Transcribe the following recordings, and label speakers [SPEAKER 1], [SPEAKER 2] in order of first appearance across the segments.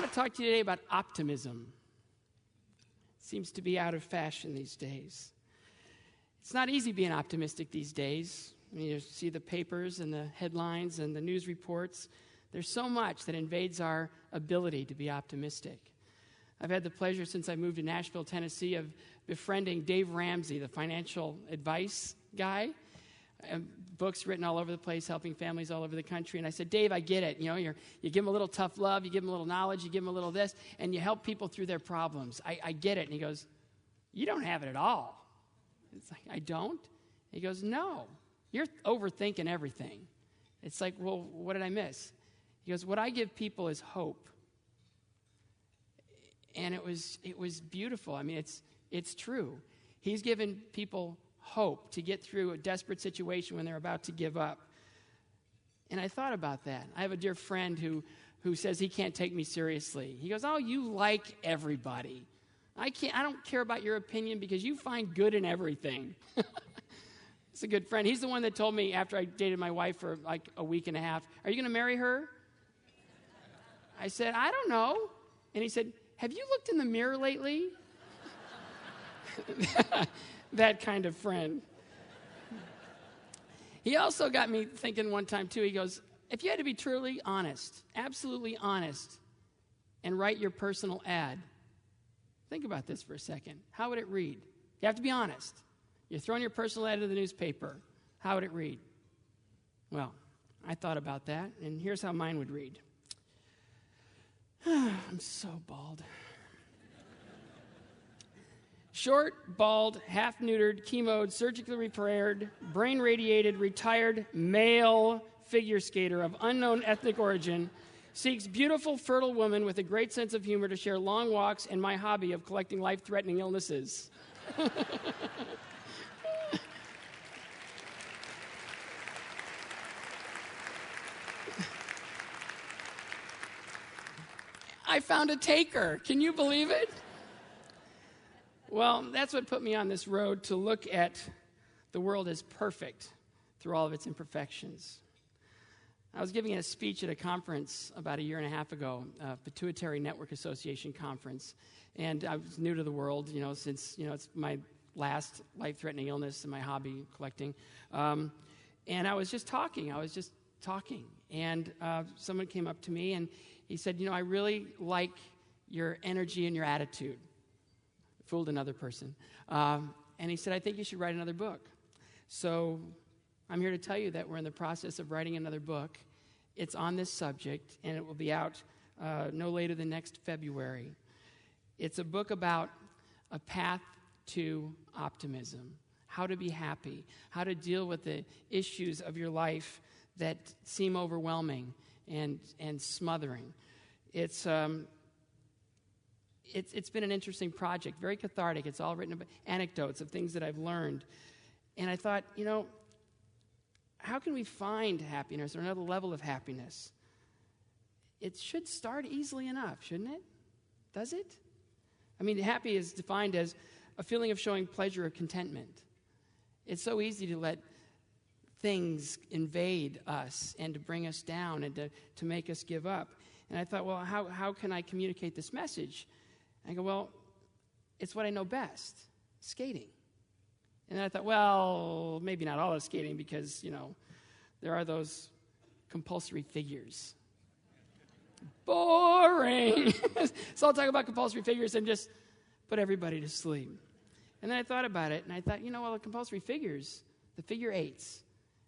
[SPEAKER 1] to talk to you today about optimism. It seems to be out of fashion these days. It's not easy being optimistic these days. When you see the papers and the headlines and the news reports, there's so much that invades our ability to be optimistic. I've had the pleasure since I moved to Nashville, Tennessee, of befriending Dave Ramsey, the financial advice guy. Books written all over the place, helping families all over the country. And I said, Dave, I get it. You give them a little tough love, you give them a little knowledge, you give them a little this, and you help people through their problems. I get it. And he goes, you don't have it at all. It's like, I don't? He goes, no, you're overthinking everything. It's like, well, what did I miss? He goes, what I give people is hope. And it was beautiful. I mean, it's true. He's given people hope to get through a desperate situation when they're about to give up. And I thought about that. I have a dear friend who says he can't take me seriously. He goes, oh, you like everybody. I don't care about your opinion because you find good in everything. It's a good friend. He's the one that told me after I dated my wife for like a week and a half, are you going to marry her? I said, I don't know. And he said, have you looked in the mirror lately? That kind of friend. He also got me thinking one time, too. He goes, if you had to be truly honest, absolutely honest, and write your personal ad, think about this for a second. How would it read? You have to be honest. You're throwing your personal ad to the newspaper. How would it read? Well, I thought about that, and here's how mine would read. I'm so bald. Short, bald, half-neutered, chemoed, surgically repaired, brain-radiated, retired male figure skater of unknown ethnic origin seeks beautiful, fertile woman with a great sense of humor to share long walks and my hobby of collecting life-threatening illnesses. I found a taker. Can you believe it? Well, that's what put me on this road to look at the world as perfect through all of its imperfections. I was giving a speech at a conference about a year and a half ago, a Pituitary Network Association conference, and I was new to the world, since, it's my last life-threatening illness and my hobby, collecting. And I was just talking, and someone came up to me and he said, I really like your energy and your attitude. Fooled another person. And he said, I think you should write another book. So I'm here to tell you that we're in the process of writing another book. It's on this subject, and it will be out no later than next February. It's a book about a path to optimism, how to be happy, how to deal with the issues of your life that seem overwhelming and smothering. It's been an interesting project, very cathartic. It's all written about anecdotes of things that I've learned. And I thought, how can we find happiness or another level of happiness? It should start easily enough, shouldn't it? Does it? I mean, happy is defined as a feeling of showing pleasure or contentment. It's so easy to let things invade us and to bring us down and to make us give up. And I thought, well, how can I communicate this message? I go, well, it's what I know best, skating. And then I thought, well, maybe not all of skating because, there are those compulsory figures. Boring. So I'll talk about compulsory figures and just put everybody to sleep. And then I thought about it, and I thought, well, the compulsory figures, the figure eights,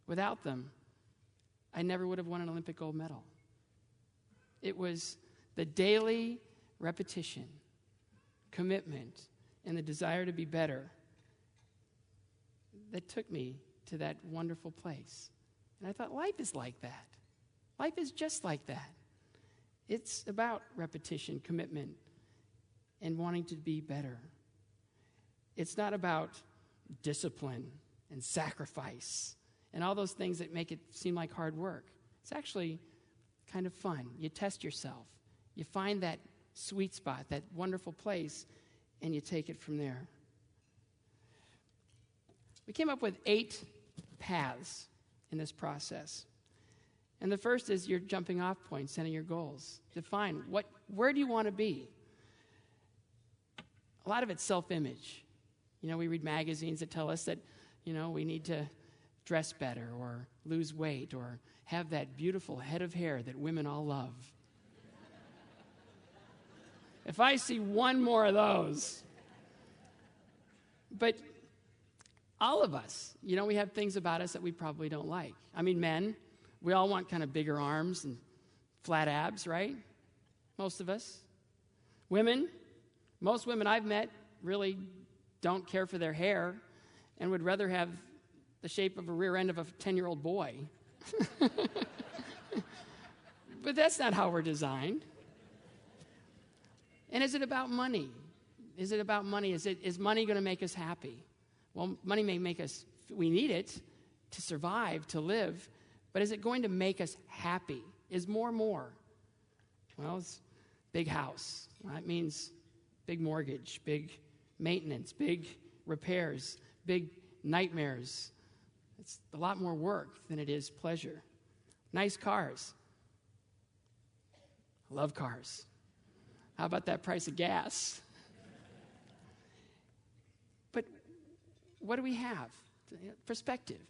[SPEAKER 1] without them, I never would have won an Olympic gold medal. It was the daily repetition, commitment, and the desire to be better that took me to that wonderful place. And I thought, life is like that. Life is just like that. It's about repetition, commitment, and wanting to be better. It's not about discipline and sacrifice and all those things that make it seem like hard work. It's actually kind of fun. You test yourself. You find that sweet spot, that wonderful place, and you take it from there. We came up with 8 paths in this process. And the first is your jumping off point, setting your goals. Define where do you want to be? A lot of it's self-image. We read magazines that tell us that, we need to dress better or lose weight or have that beautiful head of hair that women all love. If I see one more of those. But all of us, we have things about us that we probably don't like. I mean, men, we all want kind of bigger arms and flat abs, right? Most of us. Women, most women I've met really don't care for their hair and would rather have the shape of a rear end of a 10-year-old boy. But that's not how we're designed. And is it about money? Is it about money? Is money going to make us happy? Well, money may make us, we need it to survive, to live, but is it going to make us happy? Is more? Well, it's big house. Well, that means big mortgage, big maintenance, big repairs, big nightmares. It's a lot more work than it is pleasure. Nice cars. I love cars. How about that price of gas? But what do we have? Perspective.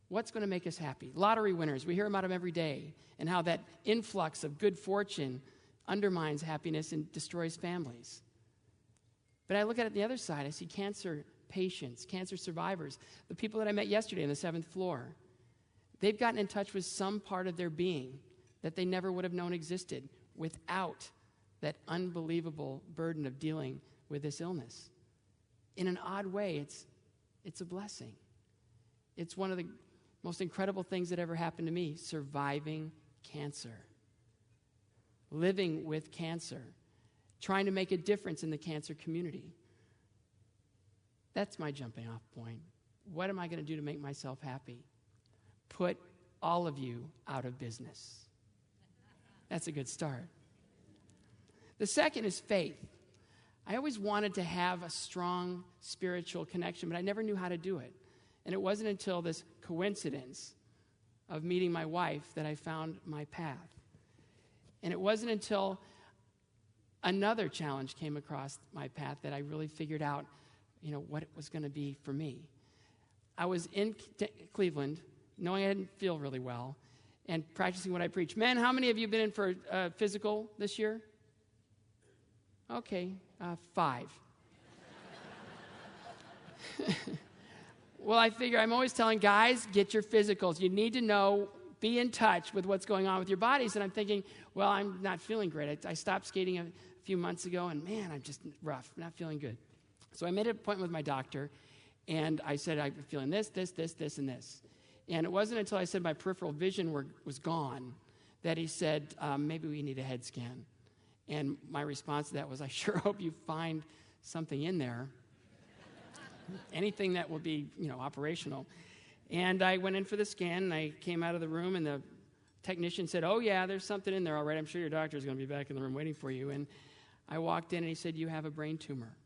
[SPEAKER 1] What's going to make us happy? Lottery winners, we hear about them every day, and how that influx of good fortune undermines happiness and destroys families. But I look at it the other side. I see cancer patients, cancer survivors, the people that I met yesterday on the 7th floor. They've gotten in touch with some part of their being that they never would have known existed without that unbelievable burden of dealing with this illness. In an odd way, it's a blessing. It's one of the most incredible things that ever happened to me, surviving cancer, living with cancer, trying to make a difference in the cancer community. That's my jumping off point. What am I going to do to make myself happy? Put all of you out of business. That's a good start. The second is faith. I always wanted to have a strong spiritual connection, but I never knew how to do it. And it wasn't until this coincidence of meeting my wife that I found my path. And it wasn't until another challenge came across my path that I really figured out, what it was going to be for me. I was in Cleveland, knowing I didn't feel really well, and practicing what I preach. Men, how many of you have been in for a physical this year? Okay, 5. Well, I figure I'm always telling guys, get your physicals. You need to know, be in touch with what's going on with your bodies. And I'm thinking, well, I'm not feeling great. I stopped skating a few months ago, and man, I'm just rough, not feeling good. So I made an appointment with my doctor, and I said, I'm feeling this, and this. And it wasn't until I said my peripheral vision was gone that he said, maybe we need a head scan. And my response to that was, I sure hope you find something in there, anything that will be, operational. And I went in for the scan, and I came out of the room, and the technician said, oh, yeah, there's something in there, all right. I'm sure your doctor's going to be back in the room waiting for you. And I walked in, and he said, you have a brain tumor.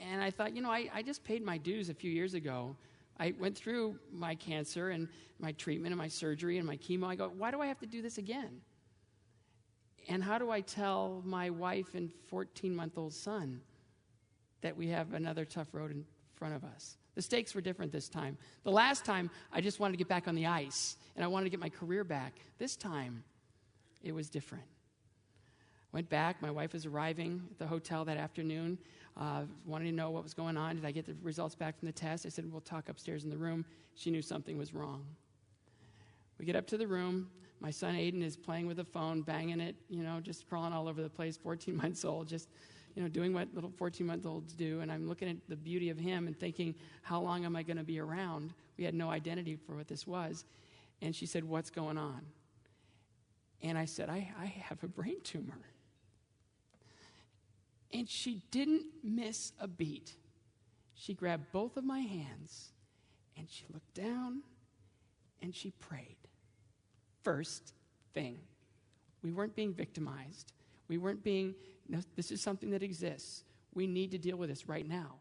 [SPEAKER 1] And I thought, I just paid my dues a few years ago. I went through my cancer and my treatment and my surgery and my chemo. I go, why do I have to do this again? And how do I tell my wife and 14-month-old son that we have another tough road in front of us? The stakes were different this time. The last time, I just wanted to get back on the ice, and I wanted to get my career back. This time, it was different. Went back. My wife was arriving at the hotel that afternoon, wanting to know what was going on. Did I get the results back from the test? I said, we'll talk upstairs in the room. She knew something was wrong. We get up to the room. My son Aiden is playing with the phone, banging it, just crawling all over the place, 14 months old, just, doing what little 14-month-olds do. And I'm looking at the beauty of him and thinking, how long am I going to be around? We had no identity for what this was. And she said, what's going on? And I said, I have a brain tumor. And she didn't miss a beat. She grabbed both of my hands, and she looked down, and she prayed. First thing, we weren't being victimized. We weren't being, no, this is something that exists. We need to deal with this right now.